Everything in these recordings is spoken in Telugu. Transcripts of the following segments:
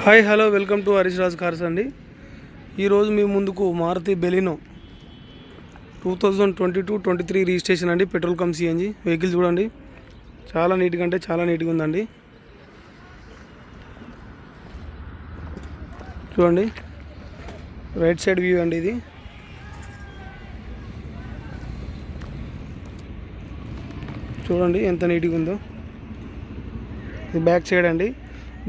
Hi hello welcome to Harish Raj cars అండి. ఈరోజు మీ ముందుకు మారుతి బెలినో 2022-23 రిజిస్ట్రేషన్ అండి. పెట్రోల్ కమ్ సిఎన్జి వెహికల్ చూడండి, చాలా నీట్గా అంటే చాలా నీట్గా ఉందండి. చూడండి, రైట్ సైడ్ వ్యూ అండి ఇది. చూడండి ఎంత నీట్గా ఉందో. ఇది బ్యాక్ సైడ్ అండి.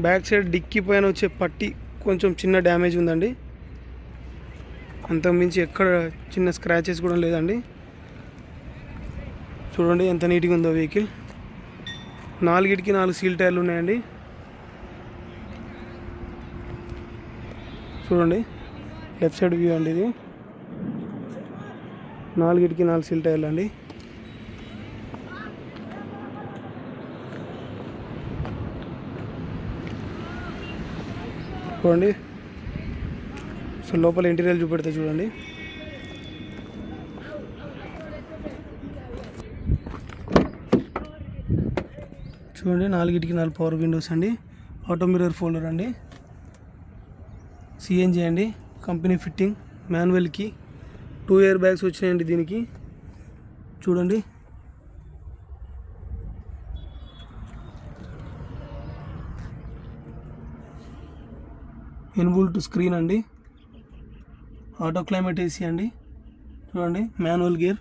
బ్యాక్ సైడ్ డిక్కీ పైన వచ్చే పట్టి కొంచెం చిన్న డ్యామేజ్ ఉందండి, అంతకుమించి ఎక్కడ చిన్న స్క్రాచెస్ కూడా లేదండి. చూడండి ఎంత నీట్గా ఉందో వెహికల్. 4 సీల్ టైర్లు ఉన్నాయండి. చూడండి లెఫ్ట్ సైడ్ వ్యూ అండి ఇది. 4 సీల్ టైర్లు అండి. చూడండి, సో లోపల ఇంటీరియర్ చూపెడితే చూడండి. చూడండి 4 పవర్ విండోస్ అండి. ఆటో మిర్రర్ ఫోల్డర్ అండి. సిఎన్జి అండి, కంపెనీ ఫిట్టింగ్, మాన్యువల్కి 2 ఎయిర్ బ్యాగ్స్ వచ్చినాయండి దీనికి. చూడండి, ఇన్బుల్ట్ స్క్రీన్ అండి. ఆటో క్లైమేట్ ఏసీ అండి. చూడండి మాన్యువల్ గేర్.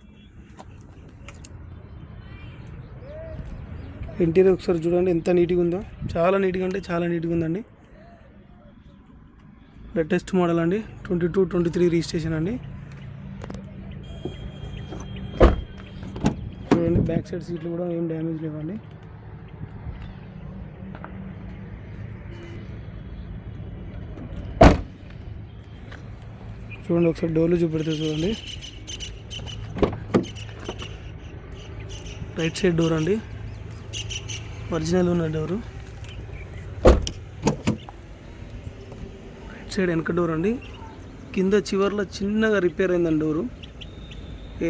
ఇంటీరియర్ ఒకసారి చూడండి ఎంత నీట్గా ఉందో, చాలా నీట్గా అంటే చాలా నీట్గా ఉందండి. లేటెస్ట్ మోడల్ అండి, 22-23 రిజిస్ట్రేషన్ అండి. చూడండి బ్యాక్ సైడ్ సీట్లు కూడా ఏం డ్యామేజ్ లేవండి. చూడండి ఒకసారి డోర్లు చూపెడితే చూడండి. రైట్ సైడ్ డోర్ అండి, ఒరిజినల్ ఉన్న డోరు. రైట్ సైడ్ వెనక డోర్ అండి. కింద చివర్లో చిన్నగా రిపేర్ అయిందండి డోరు.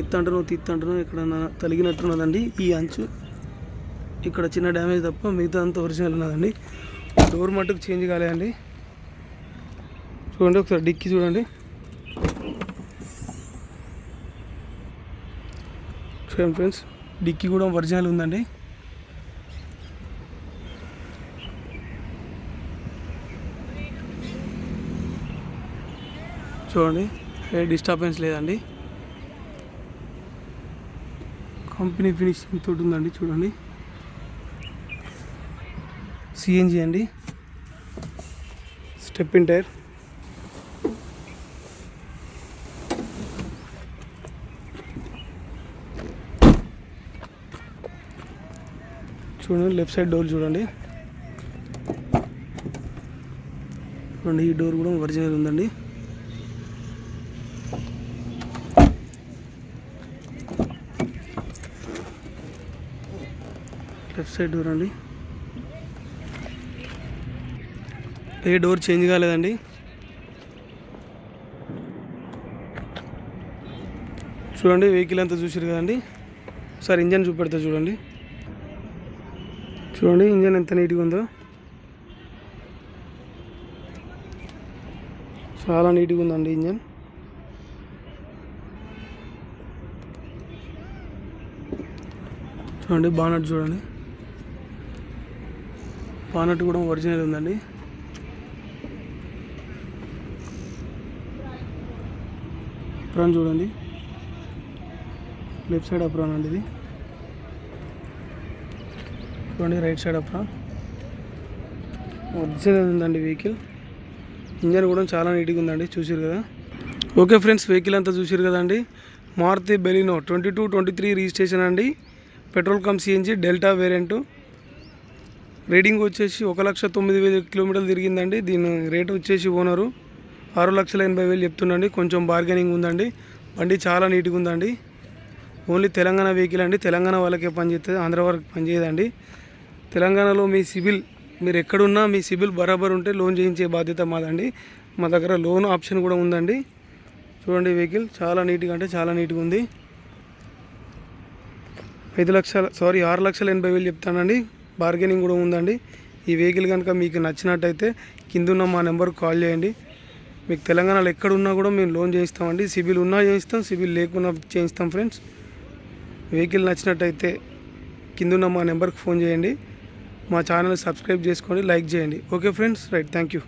ఎత్తంటనో తీత్తంటనో ఎక్కడన్నా తలిగినట్టున్నదండి. ఈ అంచు ఇక్కడ చిన్న డ్యామేజ్ తప్ప మిగతా అంతా ఒరిజినల్ ఉన్నదండి. డోర్ మట్టుకు చేంజ్ కాలేదండి. చూడండి ఒకసారి డిక్కీ చూడండి. చూడండి ఫ్రెండ్స్, డిక్కీ కూడా ఒరిజినల్ ఉందండి. చూడండి ఏ డిస్టర్బెన్స్ లేదండి. కంపెనీ ఫినిషింగ్ తోటి ఉందండి. చూడండి సిఎన్జి అండి, స్టెప్ ఇన్ టైర్. చూడండి లెఫ్ట్ సైడ్ డోర్ చూడండి. చూడండి ఈ డోర్ కూడా ఒరిజినల్ ఉందండి. లెఫ్ట్ సైడ్ డోర్ అండి, ఏ డోర్ చేంజ్ కాలేదండి. చూడండి వెహికల్ అంతా చూసారు కదండి. ఒకసారి ఇంజన్ చూపెడతా చూడండి. చూడండి ఇంజన్ ఎంత నీట్గా ఉందో, చాలా నీట్గా ఉందండి ఇంజన్. చూడండి బానట్ చూడండి, బానట్ కూడా ఒరిజినల్ ఉందండి. అప్రాన్ చూడండి, లెఫ్ట్ సైడ్ అప్రాన్ అండి ఇది. చూడండి రైట్ సైడ్ అప్రాన్ ఒరిజినల్ ఉందండి వెహికల్. ఇంజన్ కూడా చాలా నీట్గా ఉందండి, చూసారు కదా. ఓకే ఫ్రెండ్స్, వెహికల్ అంతా చూసారు కదండి. మారుతి బెలినో 22-23 రిజిస్ట్రేషన్ అండి. Petrol come CNG delta variant. Reading వచ్చేసి 1,09,000 కిలోమీటర్లు తిరిగిందండి. దీని రేటు వచ్చేసి ఓనరు 6,80,000 చెప్తుండండి. కొంచెం బార్గెనింగ్ ఉందండి. బండి చాలా నీట్గా ఉందండి. ఓన్లీ తెలంగాణ వెహికల్ అండి. తెలంగాణ వాళ్ళకే పనిచేస్తుంది, ఆంధ్ర వాళ్ళకి పనిచేయదండి. తెలంగాణలో మీ సిబిల్, మీరు ఎక్కడున్నా మీ సిబిల్ బరాబర్ ఉంటే లోన్ చేయించే బాధ్యత మాదండి. మా దగ్గర లోన్ ఆప్షన్ కూడా ఉందండి. చూడండి వెహికల్ చాలా నీట్గా అంటే చాలా నీట్గా ఉంది. 6,80,000 చెప్తానండి. బార్గెనింగ్ కూడా ఉందండి. ఈ వెహికల్ కనుక మీకు నచ్చినట్టయితే కిందున్న మా నెంబర్కి కాల్ చేయండి. మీకు తెలంగాణలో ఎక్కడున్నా కూడా మేము లోన్ చేయిస్తామండి. సిబిల్ ఉన్నా చేయిస్తాం, సిబిల్ లేకున్నా చేయిస్తాం ఫ్రెండ్స్. వెహికల్ నచ్చినట్టయితే కిందున్న మా నెంబర్కి ఫోన్ చేయండి. మా ఛానల్ సబ్స్క్రైబ్ చేసుకోండి, లైక్ చేయండి. Okay friends, right, thank you.